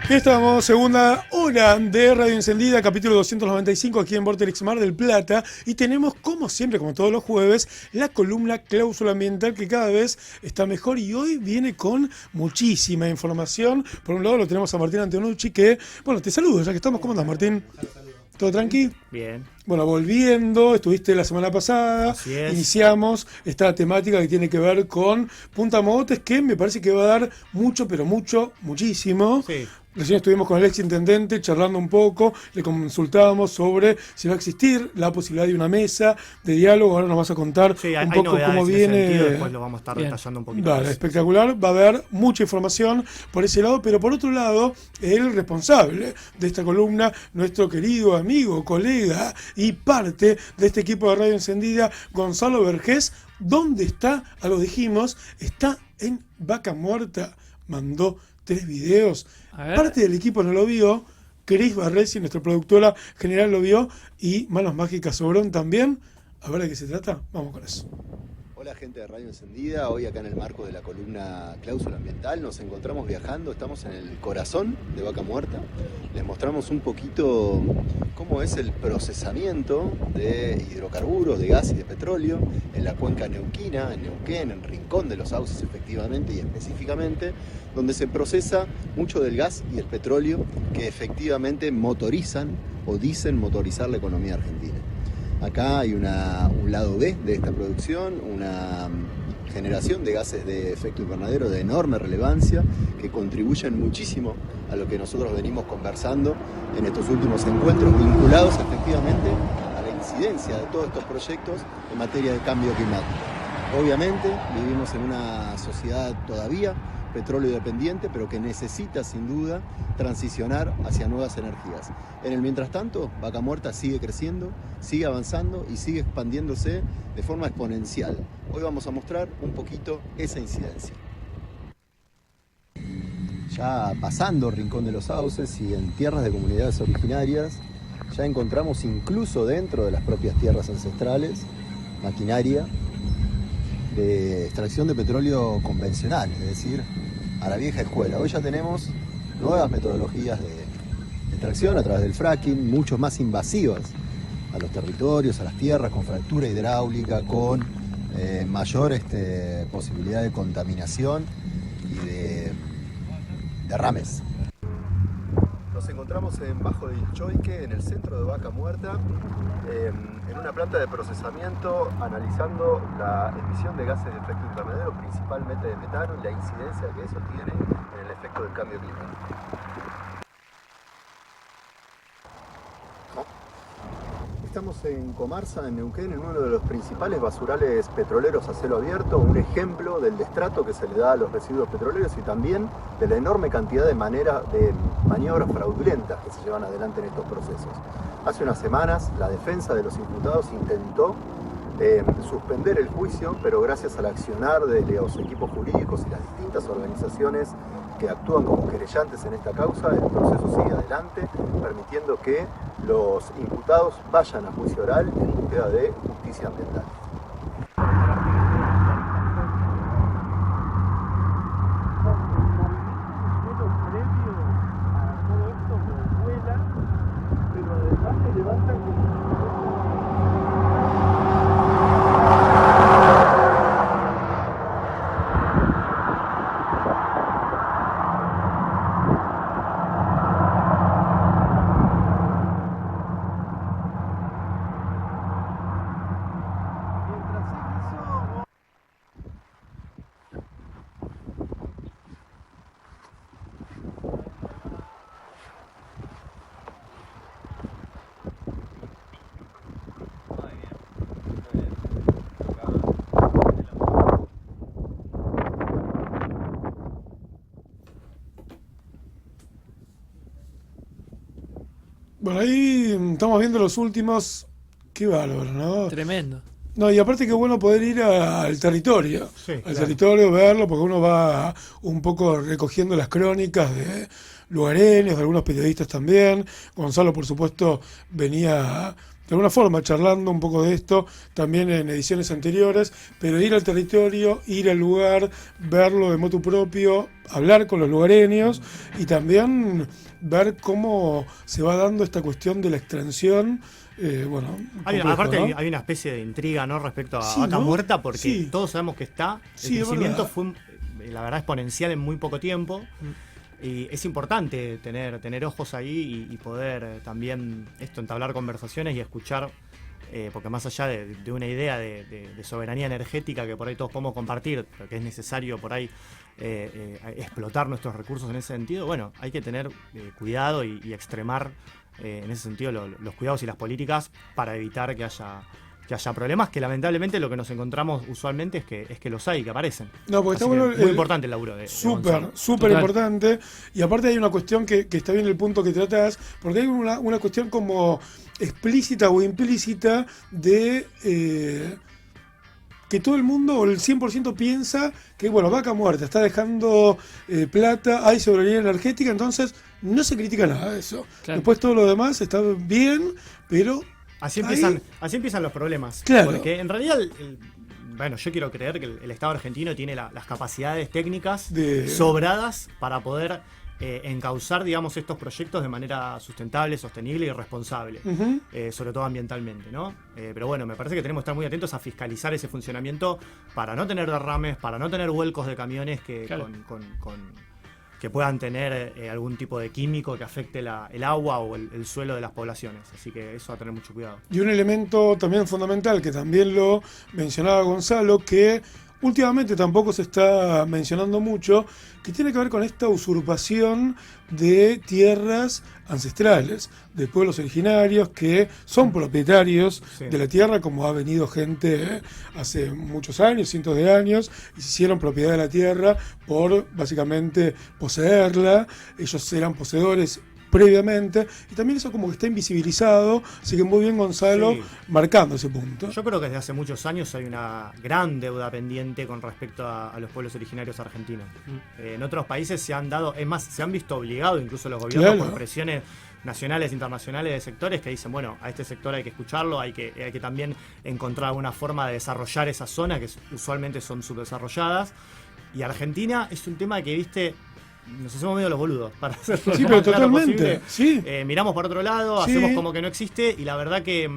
Estamos, segunda hora de Radio Encendida, capítulo 295 aquí en Vorterix Mar del Plata, y tenemos, como siempre, como todos los jueves, la columna Cláusula Ambiental, que cada vez está mejor y hoy viene con muchísima información. Por un lado lo tenemos a Martín Antonucci, que, bueno, te saludo, ya que estamos. ¿Cómo andas, Martín? ¿Todo tranqui? Bien. Bueno, volviendo, estuviste la semana pasada, iniciamos esta temática que tiene que ver con Punta Mogotes, que me parece que va a dar mucho, pero muchísimo. Sí. Recién estuvimos con el exintendente charlando un poco, le consultábamos sobre si va a existir la posibilidad de una mesa de diálogo. Ahora nos vas a contar un poco cómo viene. Después lo vamos a estar detallando un poquito. Vale, espectacular, va a haber mucha información por ese lado, pero por otro lado, el responsable de esta columna, nuestro querido amigo, colega y parte de este equipo de Radio Encendida, Gonzalo Vergés. ¿Dónde está? Algo dijimos, está en Vaca Muerta, mandó 3 videos. Parte del equipo no lo vio, Cris Barresi, nuestra productora general, lo vio, y Manos Mágicas Sobrón también. A ver de qué se trata, vamos con eso. Hola gente de Radio Encendida, hoy acá en el marco de la columna Cláusula Ambiental nos encontramos viajando, estamos en el corazón de Vaca Muerta. Les mostramos un poquito cómo es el procesamiento de hidrocarburos, de gas y de petróleo en la cuenca neuquina, en Neuquén, en Rincón de los Sauces efectivamente y específicamente, donde se procesa mucho del gas y el petróleo que efectivamente motorizan o dicen motorizar la economía argentina. Acá hay un lado B de esta producción, una generación de gases de efecto invernadero de enorme relevancia que contribuyen muchísimo a lo que nosotros venimos conversando en estos últimos encuentros vinculados efectivamente a la incidencia de todos estos proyectos en materia de cambio climático. Obviamente vivimos en una sociedad todavía petróleo dependiente, pero que necesita sin duda transicionar hacia nuevas energías. En el mientras tanto, Vaca Muerta sigue creciendo, sigue avanzando y sigue expandiéndose de forma exponencial. Hoy vamos a mostrar un poquito esa incidencia. Ya pasando Rincón de los Sauces y en tierras de comunidades originarias, ya encontramos incluso dentro de las propias tierras ancestrales maquinaria de extracción de petróleo convencional, es decir, a la vieja escuela. Hoy ya tenemos nuevas metodologías de extracción a través del fracking, mucho más invasivas a los territorios, a las tierras, con fractura hidráulica, con mayor posibilidad de contaminación y de derrames. Nos encontramos en Bajo del Choique, en el centro de Vaca Muerta, en una planta de procesamiento analizando la emisión de gases de efecto invernadero, principalmente de metano, y la incidencia que eso tiene en el efecto del cambio climático. Estamos en Comarsa, en Neuquén, en uno de los principales basurales petroleros a cielo abierto, un ejemplo del destrato que se le da a los residuos petroleros y también de la enorme cantidad de maniobras fraudulentas que se llevan adelante en estos procesos. Hace unas semanas la defensa de los imputados intentó suspender el juicio, pero gracias al accionar de los equipos jurídicos y las distintas organizaciones que actúan como querellantes en esta causa, el proceso sigue adelante, permitiendo que los imputados vayan a juicio oral en búsqueda de justicia ambiental. Bueno, ahí estamos viendo los últimos. Qué bárbaro, ¿no? Tremendo. No, y aparte que bueno poder ir al territorio, Sí, al claro. territorio, verlo, porque uno va un poco recogiendo las crónicas de lugareños, de algunos periodistas también. Gonzalo, por supuesto, venía de alguna forma charlando un poco de esto también en ediciones anteriores, pero ir al territorio, ir al lugar, verlo de motu propio, hablar con los lugareños y también ver cómo se va dando esta cuestión de la extracción. Aparte ¿no? hay una especie de intriga, ¿no?, respecto a Sí, Vaca ¿no? Muerta, porque Sí. todos sabemos que está. El Sí, es crecimiento verdad. fue, la verdad, exponencial en muy poco tiempo. Y es importante tener ojos ahí y poder también entablar conversaciones y escuchar, porque más allá de una idea de soberanía energética que por ahí todos podemos compartir, pero que es necesario por ahí explotar nuestros recursos en ese sentido, bueno, hay que tener cuidado y extremar en ese sentido los cuidados y las políticas para evitar que haya problemas, que lamentablemente lo que nos encontramos usualmente es que los hay, que aparecen. No, porque Así está que bueno muy importante el laburo de Gonzalo. súper Total. importante. Y aparte hay una cuestión que está bien el punto que tratás, porque hay una cuestión como explícita o implícita de que todo el mundo, o el 100% piensa que, bueno, Vaca Muerta está dejando plata, hay soberanía energética, entonces no se critica nada de eso. Claro. Después todo lo demás está bien, pero Así ahí- empiezan los problemas. Claro. Porque en realidad, bueno, yo quiero creer que el Estado argentino tiene las capacidades técnicas De- sobradas para poder encauzar, digamos, estos proyectos de manera sustentable, sostenible y responsable. Ujú. Sobre todo ambientalmente, ¿no? Pero bueno, me parece que tenemos que estar muy atentos a fiscalizar ese funcionamiento para no tener derrames, para no tener vuelcos de camiones que Claro. que puedan tener algún tipo de químico que afecte el agua o el suelo de las poblaciones. Así que eso va a tener mucho cuidado. Y un elemento también fundamental, que también lo mencionaba Gonzalo, que últimamente tampoco se está mencionando mucho, que tiene que ver con esta usurpación de tierras ancestrales, de pueblos originarios que son propietarios Sí. de la tierra, como ha venido gente hace muchos años, cientos de años, y se hicieron propiedad de la tierra por básicamente poseerla. Ellos eran poseedores previamente, y también eso como que está invisibilizado, así que muy bien Gonzalo Sí. marcando ese punto. Yo creo que desde hace muchos años hay una gran deuda pendiente con respecto a los pueblos originarios argentinos. En otros países se han dado, es más, se han visto obligados incluso los gobiernos Claro. por presiones nacionales e internacionales de sectores que dicen, bueno, a este sector hay que escucharlo, hay que también encontrar alguna forma de desarrollar esas zonas que usualmente son subdesarrolladas. Y Argentina es un tema que, viste, nos hacemos medio los boludos para hacerlo Sí, lo pero más claro totalmente, posible. sí. Miramos por otro lado, Sí. hacemos como que no existe, y la verdad que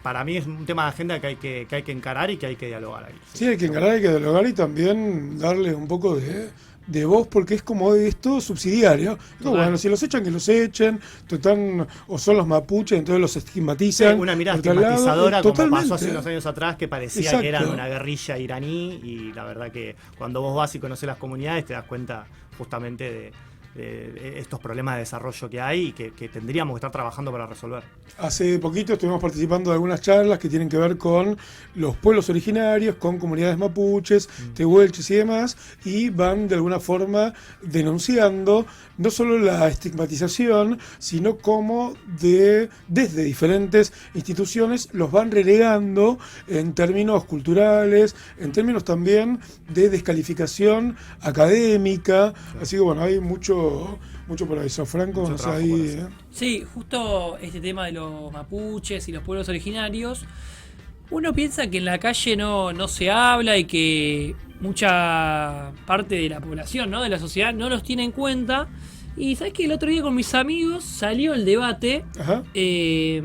para mí es un tema de agenda que hay que encarar y que hay que dialogar ahí. Sí, hay que encarar, hay que dialogar y también darle un poco de voz, porque es como es todo subsidiario. No, Total. bueno, si los echan, que los echen, total, o son los mapuches, entonces los estigmatizan. Una mirada por tal lado, estigmatizadora como totalmente. pasó hace unos años atrás, que parecía Exacto. que eran una guerrilla iraní, y la verdad que cuando vos vas y conoces las comunidades te das cuenta justamente de estos problemas de desarrollo que hay y que tendríamos que estar trabajando para resolver. Hace poquito estuvimos participando de algunas charlas que tienen que ver con los pueblos originarios, con comunidades mapuches, tehuelches y demás, y van de alguna forma denunciando no solo la estigmatización, sino cómo desde diferentes instituciones los van relegando en términos culturales, en términos también de descalificación académica. Así que bueno, hay mucho por eso. Franco, Mucho no sé, trabajo ahí, por hacer. Sí, justo este tema de los mapuches y los pueblos originarios, uno piensa que en la calle no se habla y que mucha parte de la población, ¿no?, de la sociedad no los tiene en cuenta. Y sabes que el otro día con mis amigos salió el debate Ajá. y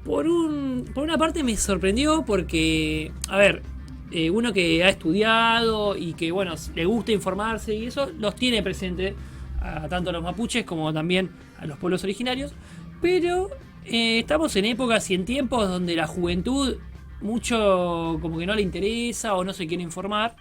por una parte me sorprendió porque, a ver, uno que ha estudiado y que, bueno, le gusta informarse y eso, los tiene presente a tanto a los mapuches como también a los pueblos originarios, pero estamos en épocas y en tiempos donde la juventud mucho como que no le interesa o no se quiere informar.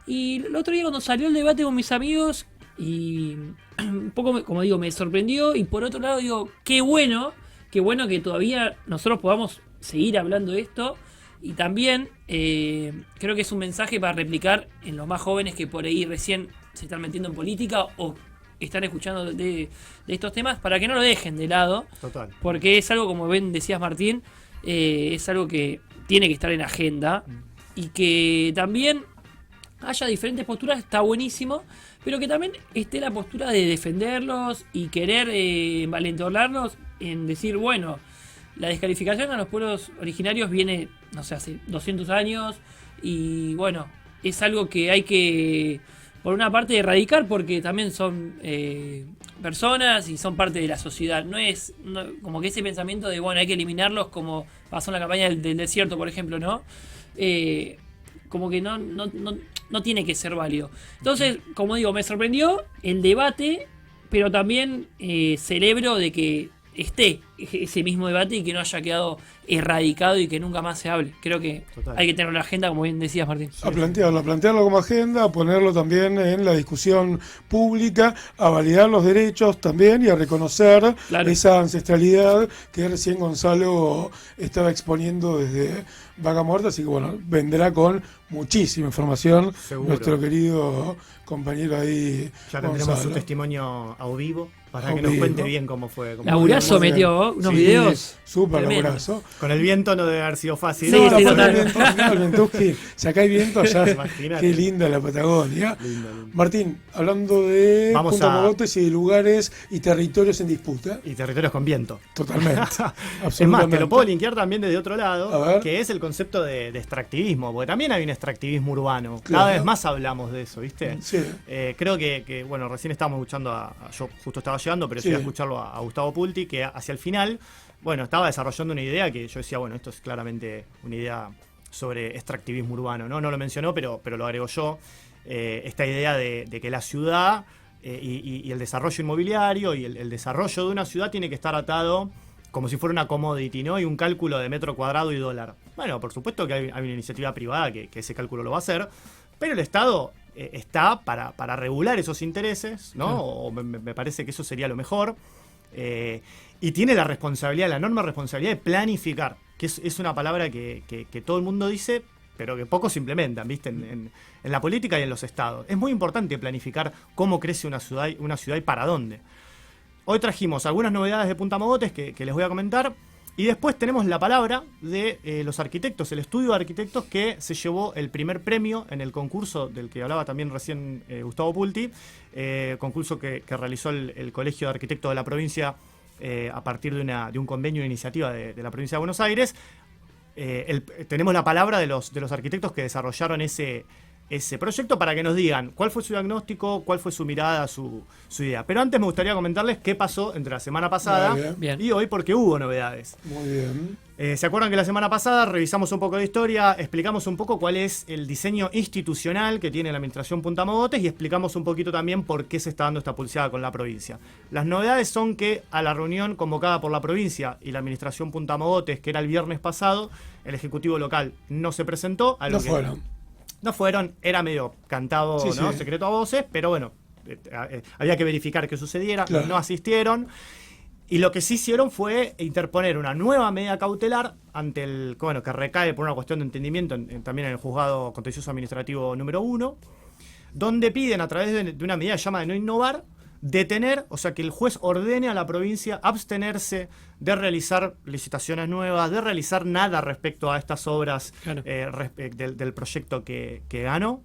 Y el otro día cuando salió el debate con mis amigos, y un poco, como digo, me sorprendió, y por otro lado digo, qué bueno que todavía nosotros podamos seguir hablando de esto. Y también creo que es un mensaje para replicar en los más jóvenes que por ahí recién se están metiendo en política o están escuchando de estos temas, para que no lo dejen de lado, Total. porque es algo, como ven, decías Martín, es algo que tiene que estar en agenda, y que también haya diferentes posturas está buenísimo, pero que también esté la postura de defenderlos y querer valentonarlos en decir, bueno, la descalificación a los pueblos originarios viene, no sé, hace 200 años y bueno, es algo que hay que, por una parte, erradicar porque también son personas y son parte de la sociedad. No es como que ese pensamiento de, bueno, hay que eliminarlos como pasó en la campaña del desierto, por ejemplo, ¿no? Como que no tiene que ser válido. Entonces, como digo, me sorprendió el debate, pero también celebro de que esté ese mismo debate y que no haya quedado erradicado y que nunca más se hable. Creo que Total. hay que tenerlo en la agenda, como bien decías, Martín. A plantearlo como agenda, a ponerlo también en la discusión pública, a validar los derechos también y a reconocer Claro. esa ancestralidad que recién Gonzalo estaba exponiendo desde Vaca Muerta, así que bueno, vendrá con muchísima información Seguro. nuestro querido compañero ahí, Ya tendremos Gonzalo. su testimonio a vivo para A que nos vivo. cuente bien cómo fue. Laburazo muy bien. metió unos Sí, videos. súper tremendos. laburazo. Con el viento no debe haber sido fácil. Sí, No, sí, aparte total. el viento, no, el Ventusqui, si acá hay viento ya, Imagínate. qué linda la Patagonia. Lindo, lindo. Martín, hablando de Vamos Punta a- Mogotes y de lugares y territorios en disputa, Y territorios con viento. totalmente, Es más, absolutamente. te lo puedo linkear también desde otro lado, A ver. que es el concepto de extractivismo, porque también hay un extractivismo urbano. Claro. Cada vez más hablamos de eso, ¿viste? Sí. Creo que, bueno, recién estábamos escuchando yo justo estaba llegando, pero Sí. fui a escucharlo a Gustavo Pulti, que hacia el final, bueno, estaba desarrollando una idea que yo decía, bueno, esto es claramente una idea sobre extractivismo urbano, ¿no? No lo mencionó, pero lo agrego yo. Esta idea de que la ciudad y el desarrollo inmobiliario y el desarrollo de una ciudad tiene que estar atado como si fuera una commodity, ¿no? Y un cálculo de metro cuadrado y dólar. Bueno, por supuesto que hay una iniciativa privada que ese cálculo lo va a hacer, pero el Estado está para regular esos intereses, ¿no? O me parece que eso sería lo mejor. Y tiene la responsabilidad, la enorme responsabilidad de planificar, que es una palabra que todo el mundo dice, pero que pocos implementan, ¿viste? En la política y en los estados. Es muy importante planificar cómo crece una ciudad y para dónde. Hoy trajimos algunas novedades de Punta Mogotes que les voy a comentar. Y después tenemos la palabra de los arquitectos, el estudio de arquitectos que se llevó el primer premio en el concurso del que hablaba también recién Gustavo Pulti, concurso que realizó el Colegio de Arquitectos de la provincia a partir de un convenio de iniciativa de la provincia de Buenos Aires. Tenemos la palabra de los arquitectos que desarrollaron ese proyecto para que nos digan cuál fue su diagnóstico, cuál fue su mirada, su idea. Pero antes me gustaría comentarles qué pasó entre la semana pasada Muy bien. y hoy, porque hubo novedades. Muy bien. ¿Se acuerdan que la semana pasada revisamos un poco de historia, explicamos un poco cuál es el diseño institucional que tiene la Administración Punta Mogotes y explicamos un poquito también por qué se está dando esta pulseada con la provincia? Las novedades son que a la reunión convocada por la provincia y la Administración Punta Mogotes, que era el viernes pasado, el Ejecutivo local no se presentó. No fueron. No fueron, era medio cantado, Sí, ¿no? sí. Secreto a voces, pero bueno, había que verificar que sucediera, Claro. no asistieron. Y lo que sí hicieron fue interponer una nueva medida cautelar ante que recae por una cuestión de entendimiento también en el Juzgado Contencioso Administrativo número 1, donde piden a través de una medida llamada de no innovar, detener, o sea que el juez ordene a la provincia abstenerse de realizar licitaciones nuevas, de realizar nada respecto a estas obras Claro. del proyecto que ganó.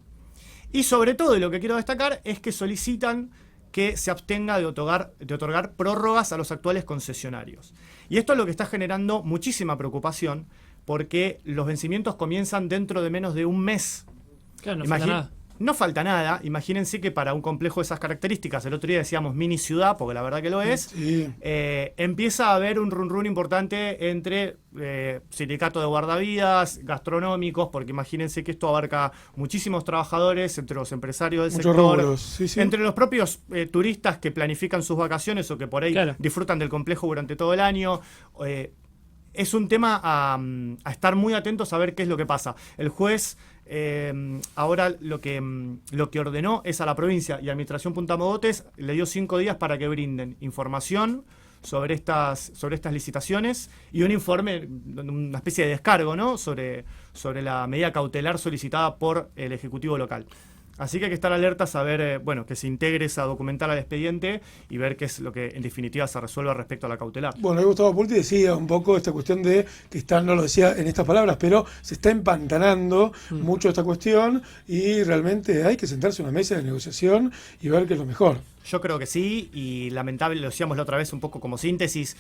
Y sobre todo, y lo que quiero destacar, es que solicitan que se abstenga de otorgar prórrogas a los actuales concesionarios. Y esto es lo que está generando muchísima preocupación, porque los vencimientos comienzan dentro de menos de un mes. Claro, no falta nada. No falta nada. Imagínense que para un complejo de esas características, el otro día decíamos mini ciudad, porque la verdad que lo es, Sí. empieza a haber un run importante entre sindicatos de guardavidas, gastronómicos, porque imagínense que esto abarca muchísimos trabajadores, entre los empresarios del Muchos sector, rubros, sí, sí. entre los propios turistas que planifican sus vacaciones o que por ahí Claro. disfrutan del complejo durante todo el año. Es un tema a estar muy atentos a ver qué es lo que pasa. El juez ahora lo que ordenó es a la provincia y Administración Punta Mogotes, le dio 5 días para que brinden información sobre estas licitaciones y un informe, una especie de descargo, ¿no? sobre la medida cautelar solicitada por el Ejecutivo local. Así que hay que estar alertas a ver, que se integre esa documental al expediente y ver qué es lo que en definitiva se resuelve respecto a la cautelar. Bueno, Gustavo Pulti decía un poco esta cuestión de que no lo decía en estas palabras, pero se está empantanando mucho esta cuestión y realmente hay que sentarse a una mesa de negociación y ver qué es lo mejor. Yo creo que sí, y lamentable, lo decíamos la otra vez un poco como síntesis,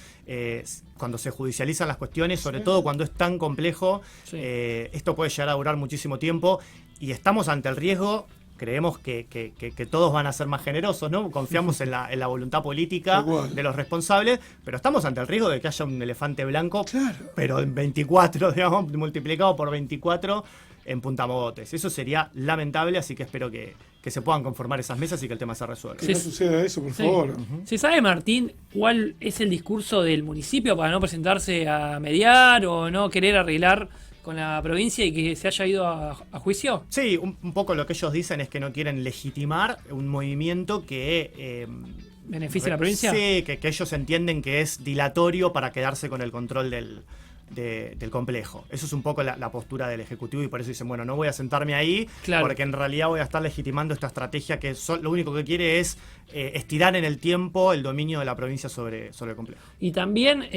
cuando se judicializan las cuestiones, sobre todo cuando es tan complejo, esto puede llegar a durar muchísimo tiempo y estamos ante el riesgo. Creemos que todos van a ser más generosos, ¿no? Confiamos en la voluntad política de los responsables, pero estamos ante el riesgo de que haya un elefante blanco, pero en 24, digamos, multiplicado por 24 en Punta Mogotes. Eso sería lamentable, así que espero que se puedan conformar esas mesas y que el tema se resuelva. Que no suceda eso, por favor. ¿Se sabe, Martín, cuál es el discurso del municipio para no presentarse a mediar o no querer arreglar con la provincia y que se haya ido a juicio? Sí, un poco lo que ellos dicen es que no quieren legitimar un movimiento que ¿beneficia a la provincia? Sí, que ellos entienden que es dilatorio para quedarse con el control del complejo. Eso es un poco la postura del Ejecutivo y por eso dicen, bueno, no voy a sentarme ahí porque en realidad voy a estar legitimando esta estrategia que lo único que quiere es estirar en el tiempo el dominio de la provincia sobre el complejo. Y también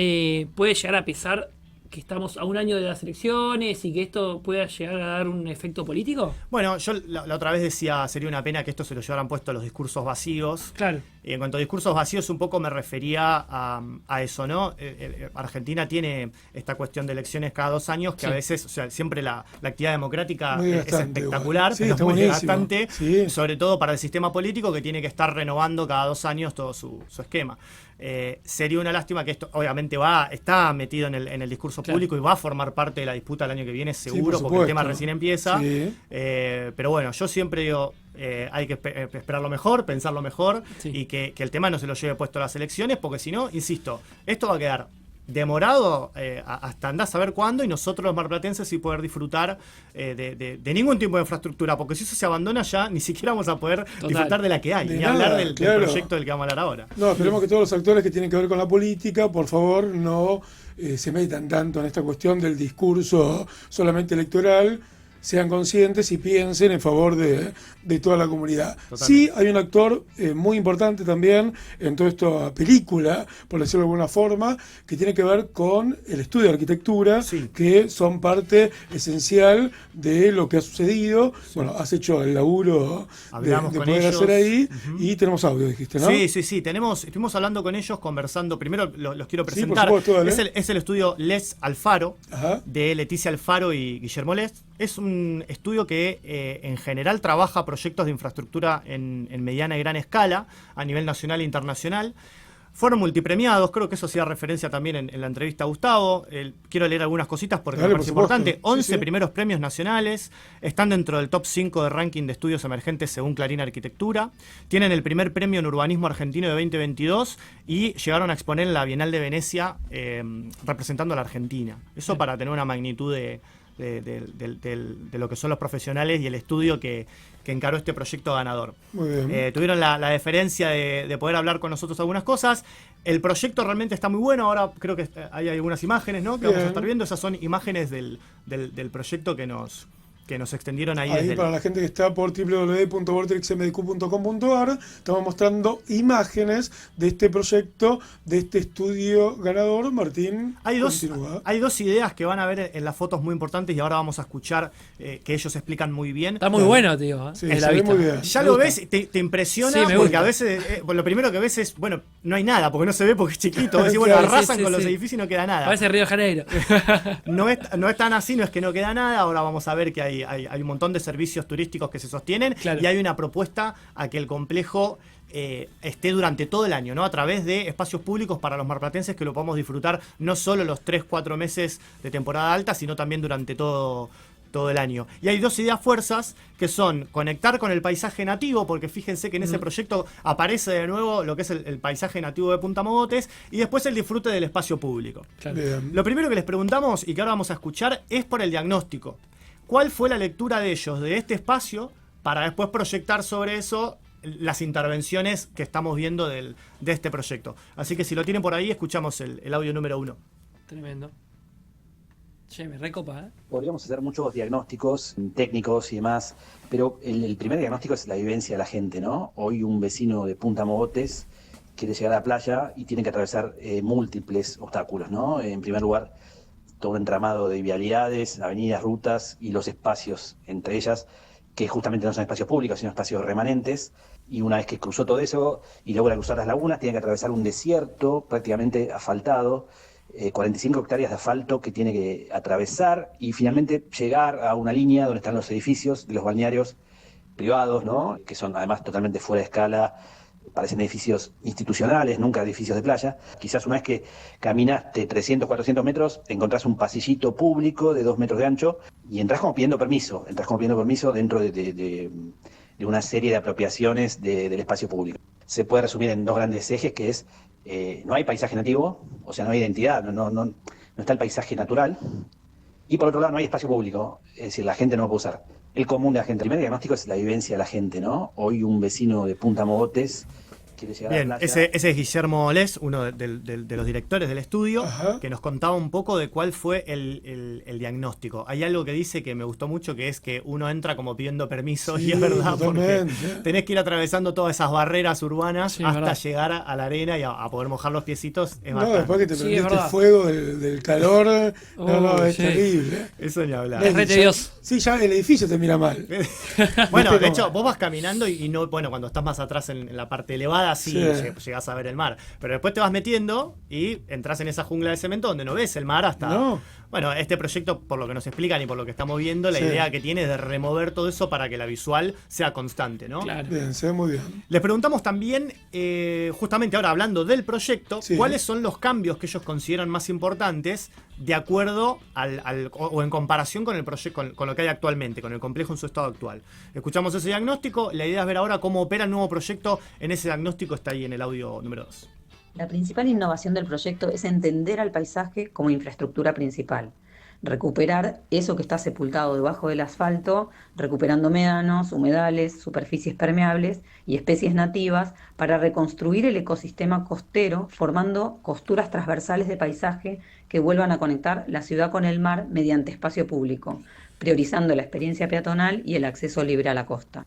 puede llegar a pesar que estamos a un año de las elecciones y que esto pueda llegar a dar un efecto político. Bueno, yo la otra vez decía, sería una pena que esto se lo llevaran puesto a los discursos vacíos. Claro. Y en cuanto a discursos vacíos, un poco me refería a eso, ¿no? Argentina tiene esta cuestión de elecciones cada 2 años, que a veces, o sea, siempre la actividad democrática es espectacular, pero es muy desgastante, sobre todo para el sistema político que tiene que estar renovando cada 2 años todo su esquema. Sería una lástima que esto obviamente está metido en el discurso público y va a formar parte de la disputa el año que viene seguro, porque el tema recién empieza. Pero bueno, yo siempre digo, hay que esperar lo mejor, pensar lo mejor y que el tema no se lo lleve puesto a las elecciones, porque si no, insisto, esto va a quedar demorado hasta andar a saber cuándo, y nosotros los marplatenses sí poder disfrutar de ningún tipo de infraestructura, porque si eso se abandona ya ni siquiera vamos a poder disfrutar de la que hay, ni hablar del proyecto del que vamos a hablar ahora. No, esperemos que todos los actores que tienen que ver con la política, por favor, no se metan tanto en esta cuestión del discurso solamente electoral, sean conscientes y piensen en favor de toda la comunidad. Totalmente. Sí, hay un actor muy importante también en toda esta película, por decirlo de alguna forma, que tiene que ver con el estudio de arquitectura, que son parte esencial de lo que ha sucedido. Bueno, has hecho el laburo de poder ellos hacer ahí, y tenemos audio, dijiste, ¿no? Sí, estuvimos hablando con ellos, conversando. Primero los quiero presentar. Sí, por supuesto, es el estudio Les Alfaro, de Leticia Alfaro y Guillermo Les. Es un estudio que en general trabaja proyectos de infraestructura en mediana y gran escala a nivel nacional e internacional. Fueron multipremiados, creo que eso hacía referencia también en la entrevista a Gustavo. Quiero leer algunas cositas porque me parece importante. 11 primeros premios nacionales, están dentro del top 5 de ranking de estudios emergentes según Clarín Arquitectura. Tienen el primer premio en urbanismo argentino de 2022 y llegaron a exponer en la Bienal de Venecia representando a la Argentina. Eso para tener una magnitud de lo que son los profesionales y el estudio que encaró este proyecto ganador. Muy bien. Tuvieron la deferencia de poder hablar con nosotros algunas cosas. El proyecto realmente está muy bueno. Ahora creo que hay algunas imágenes, ¿no?, que vamos a estar viendo. Esas son imágenes del proyecto que nos extendieron ahí para la gente que está por www.vortexmdq.com.ar, estamos mostrando imágenes de este proyecto, de este estudio ganador. Martín, hay dos ideas que van a ver en las fotos muy importantes, y ahora vamos a escuchar que ellos explican muy bien. Está muy bueno, tío. Sí, se ve muy bien. Ya lo ves, te impresiona, porque a veces lo primero que ves es, bueno, no hay nada, porque no se ve, porque es chiquito. Decís, bueno, arrasan con los edificios y no queda nada. Parece Río de Janeiro. No es tan así, no es que no queda nada. Ahora vamos a ver que hay un montón de servicios turísticos que se sostienen, y hay una propuesta a que el complejo esté durante todo el año, ¿no?, a través de espacios públicos para los marplatenses, que lo podamos disfrutar no solo los 3-4 meses de temporada alta, sino también durante todo el año. Y hay dos ideas fuerzas, que son conectar con el paisaje nativo, porque fíjense que en ese proyecto aparece de nuevo lo que es el paisaje nativo de Punta Mogotes, y después el disfrute del espacio público. Lo primero que les preguntamos, y que ahora vamos a escuchar, es por el diagnóstico. ¿Cuál fue la lectura de ellos de este espacio para después proyectar sobre eso las intervenciones que estamos viendo de este proyecto? Así que si lo tienen por ahí, escuchamos el audio número 1. Tremendo. Che, me recopa, ¿eh? Podríamos hacer muchos diagnósticos técnicos y demás, pero el primer diagnóstico es la vivencia de la gente, ¿no? Hoy un vecino de Punta Mogotes quiere llegar a la playa y tiene que atravesar múltiples obstáculos, ¿no? En primer lugar, todo un entramado de vialidades, avenidas, rutas y los espacios entre ellas, que justamente no son espacios públicos, sino espacios remanentes. Y una vez que cruzó todo eso y logra cruzar las lagunas, tiene que atravesar un desierto prácticamente asfaltado, 45 hectáreas de asfalto que tiene que atravesar y finalmente llegar a una línea donde están los edificios de los balnearios privados, ¿no? Que son además totalmente fuera de escala, parecen edificios institucionales, nunca edificios de playa. Quizás una vez que caminaste 300, 400 metros, encontrás un pasillito público de 2 metros de ancho y entras como pidiendo permiso dentro de una serie de apropiaciones del espacio público. Se puede resumir en 2 grandes ejes, que es no hay paisaje nativo, o sea, no hay identidad, no está el paisaje natural, y por otro lado no hay espacio público, es decir, la gente no lo puede usar. El común de la gente. El primer diagnóstico es la vivencia de la gente, ¿no? Hoy un vecino de Punta Mogotes quiere llegar Bien, a la playa. ese es Guillermo Les, uno de los directores del estudio, Ajá. que nos contaba un poco de cuál fue el diagnóstico. Hay algo que dice que me gustó mucho, que es que uno entra como pidiendo permiso, Sí, y es verdad, totalmente. porque tenés que ir atravesando todas esas barreras urbanas Sí, es hasta verdad. llegar a la arena y a poder mojar los piecitos. Es No, bastante. después que te Sí, prendiste es el verdad. fuego del calor, no, es sí. terrible. Eso ni hablar. Es re tedioso. Sí, ya el edificio te mira mal. Bueno, ¿Viste de cómo? hecho, vos vas caminando y no, bueno, cuando estás más atrás en la parte elevada, sí, Sí. llegás a ver el mar. Pero después te vas metiendo y entras en esa jungla de cemento donde no ves el mar hasta. No. Bueno, este proyecto, por lo que nos explican y por lo que estamos viendo, la Sí. idea que tiene es de remover todo eso para que la visual sea constante, ¿no? Claro. Bien, se ve muy bien. Les preguntamos también, justamente ahora hablando del proyecto, Sí. cuáles son los cambios que ellos consideran más importantes de acuerdo o en comparación con el proyecto, con lo que hay actualmente, con el complejo en su estado actual. Escuchamos ese diagnóstico, la idea es ver ahora cómo opera el nuevo proyecto. En ese diagnóstico está ahí en el audio número 2. La principal innovación del proyecto es entender al paisaje como infraestructura principal, recuperar eso que está sepultado debajo del asfalto, recuperando médanos, humedales, superficies permeables y especies nativas para reconstruir el ecosistema costero, formando costuras transversales de paisaje que vuelvan a conectar la ciudad con el mar mediante espacio público, priorizando la experiencia peatonal y el acceso libre a la costa.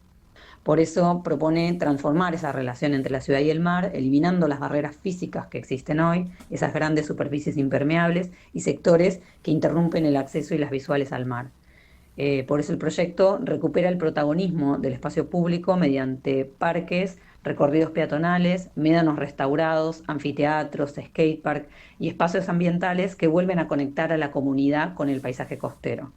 Por eso propone transformar esa relación entre la ciudad y el mar, eliminando las barreras físicas que existen hoy, esas grandes superficies impermeables y sectores que interrumpen el acceso y las visuales al mar. Por eso el proyecto recupera el protagonismo del espacio público mediante parques, recorridos peatonales, médanos restaurados, anfiteatros, skatepark y espacios ambientales que vuelven a conectar a la comunidad con el paisaje costero.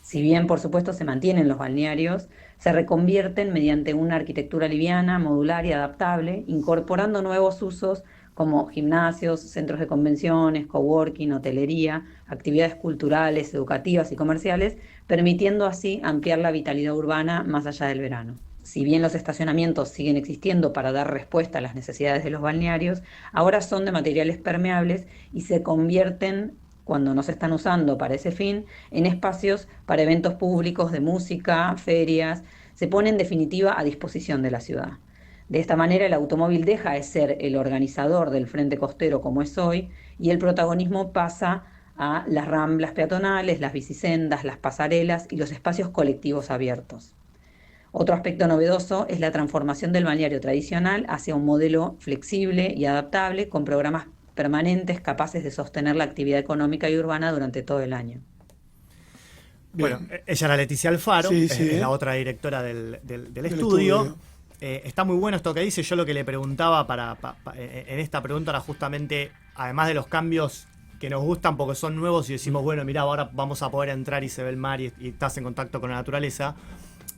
Si bien, por supuesto, se mantienen los balnearios, se reconvierten mediante una arquitectura liviana, modular y adaptable, incorporando nuevos usos como gimnasios, centros de convenciones, coworking, hotelería, actividades culturales, educativas y comerciales, permitiendo así ampliar la vitalidad urbana más allá del verano. Si bien los estacionamientos siguen existiendo para dar respuesta a las necesidades de los balnearios, ahora son de materiales permeables y se convierten, cuando no se están usando para ese fin, en espacios para eventos públicos de música, ferias, se pone en definitiva a disposición de la ciudad. De esta manera el automóvil deja de ser el organizador del frente costero como es hoy y el protagonismo pasa a las ramblas peatonales, las bicisendas, las pasarelas y los espacios colectivos abiertos. Otro aspecto novedoso es la transformación del balneario tradicional hacia un modelo flexible y adaptable con programas permanentes capaces de sostener la actividad económica y urbana durante todo el año. Bueno, ella era Leticia Alfaro, Sí, es sí. la otra directora del estudio. Está muy bueno esto que dice. Yo lo que le preguntaba en esta pregunta era justamente, además de los cambios que nos gustan porque son nuevos y decimos, bueno, mira, ahora vamos a poder entrar y se ve el mar y estás en contacto con la naturaleza,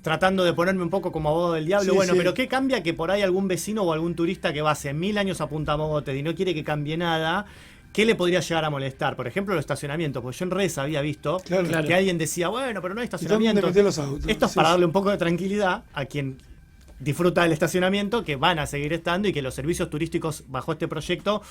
tratando de ponerme un poco como abogado del diablo. Sí, Bueno, sí. pero ¿qué cambia que por ahí algún vecino o algún turista que va hace 1000 años a Punta Mogotes y no quiere que cambie nada? ¿Qué le podría llegar a molestar? Por ejemplo, los estacionamientos. Porque yo en redes había visto Claro. que alguien decía, bueno, pero no hay ¿Y dónde estacionamiento. meter los autos? Esto es Sí, para sí. darle un poco de tranquilidad a quien disfruta del estacionamiento, que van a seguir estando y que los servicios turísticos bajo este proyecto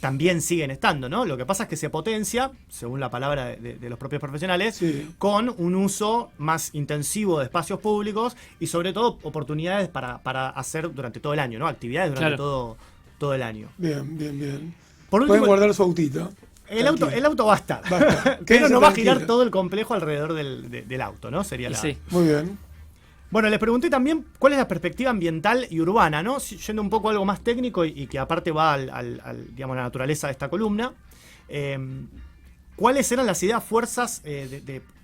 también siguen estando, ¿no? Lo que pasa es que se potencia, según la palabra de los propios profesionales, Sí. con un uso más intensivo de espacios públicos y sobre todo oportunidades para hacer durante todo el año, ¿no? Actividades durante Claro. todo el año. Bien, bien, bien. Por Pueden último, guardar su autito. El auto va a estar. Pero Quédense no va a girar tranquilos. todo el complejo alrededor del auto, ¿no? Sería Y la. sí. Muy bien. Bueno, les pregunté también cuál es la perspectiva ambiental y urbana, ¿no? Yendo un poco a algo más técnico y que aparte va digamos, la naturaleza de esta columna. ¿Cuáles eran las ideas, fuerzas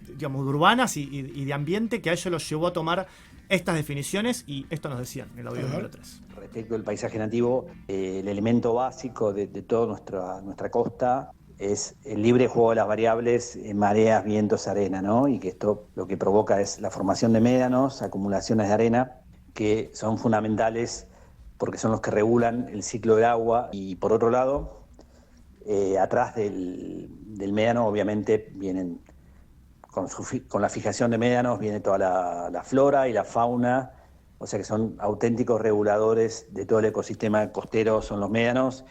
digamos, urbanas y de ambiente que a ellos los llevó a tomar estas definiciones? Y esto nos decían en el audio número 3. Respecto del paisaje nativo, el elemento básico de toda nuestra costa es el libre juego de las variables, mareas, vientos, arena, ¿no? Y que esto lo que provoca es la formación de médanos, acumulaciones de arena, que son fundamentales porque son los que regulan el ciclo del agua. Y por otro lado, atrás del médano, obviamente, vienen con la fijación de médanos, viene toda la flora y la fauna, o sea que son auténticos reguladores de todo el ecosistema costero, son los médanos,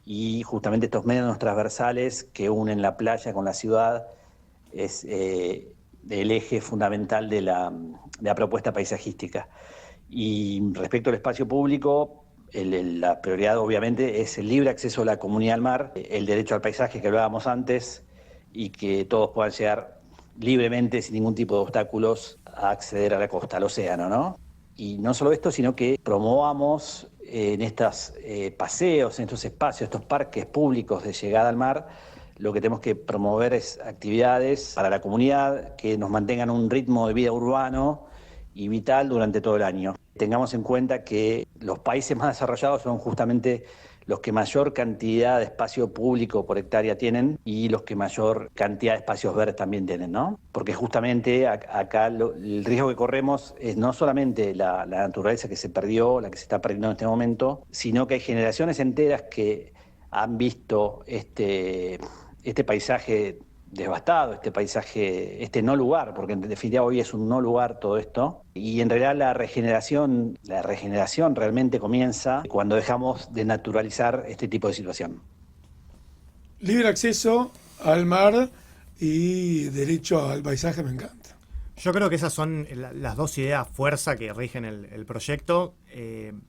y justamente estos médanos transversales que unen la playa con la ciudad es el eje fundamental de la propuesta paisajística. Y respecto al espacio público, la prioridad obviamente es el libre acceso a la comunidad al mar, el derecho al paisaje que hablábamos antes, y que todos puedan llegar libremente, sin ningún tipo de obstáculos, a acceder a la costa, al océano, ¿no? Y no solo esto, sino que promovamos en estos paseos, en estos espacios, estos parques públicos de llegada al mar, lo que tenemos que promover es actividades para la comunidad que nos mantengan un ritmo de vida urbano y vital durante todo el año. Tengamos en cuenta que los países más desarrollados son justamente los que mayor cantidad de espacio público por hectárea tienen y los que mayor cantidad de espacios verdes también tienen, ¿no? Porque justamente acá el riesgo que corremos es no solamente la naturaleza que se perdió, la que se está perdiendo en este momento, sino que hay generaciones enteras que han visto este paisaje devastado, este paisaje, este no lugar, porque en definitiva hoy es un no lugar todo esto, y en realidad la regeneración realmente comienza cuando dejamos de naturalizar este tipo de situación. Libre acceso al mar y derecho al paisaje, me encanta. Yo creo que esas son las dos ideas fuerza que rigen el proyecto.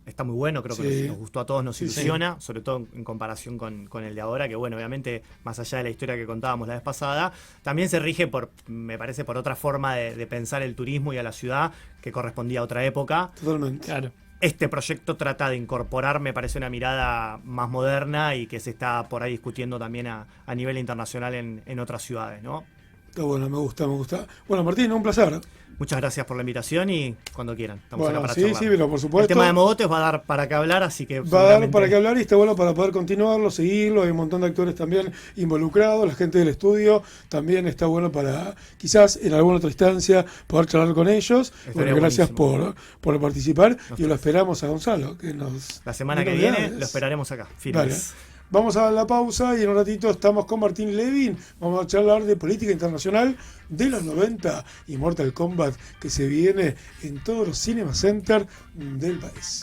Está muy bueno, creo que Sí. nos gustó a todos, nos ilusiona, sobre todo en comparación con el de ahora, que bueno, obviamente, más allá de la historia que contábamos la vez pasada, también se rige me parece, por otra forma de pensar el turismo y a la ciudad que correspondía a otra época. Totalmente. Claro. Este proyecto trata de incorporar, me parece, una mirada más moderna y que se está por ahí discutiendo también a nivel internacional en otras ciudades, ¿no? Está bueno, me gusta. Bueno, Martín, un placer. Muchas gracias por la invitación y cuando quieran. Estamos acá Bueno, para sí, charlar. sí, pero por supuesto. El tema de Mogotes va a dar para qué hablar, así que Va a dar seguramente- para qué hablar y está bueno para poder continuarlo, seguirlo. Hay un montón de actores también involucrados, la gente del estudio también está bueno para quizás en alguna otra instancia poder charlar con ellos. Estaría Bueno, gracias buenísimo. por participar y lo esperamos a Gonzalo. Que nos La semana dé que viene novedades. lo esperaremos acá, Dale. firmes. Vamos a la pausa y en un ratito estamos con Martín Levin. Vamos a charlar de política internacional de los 90 y Mortal Kombat que se viene en todos los Cinema Center del país.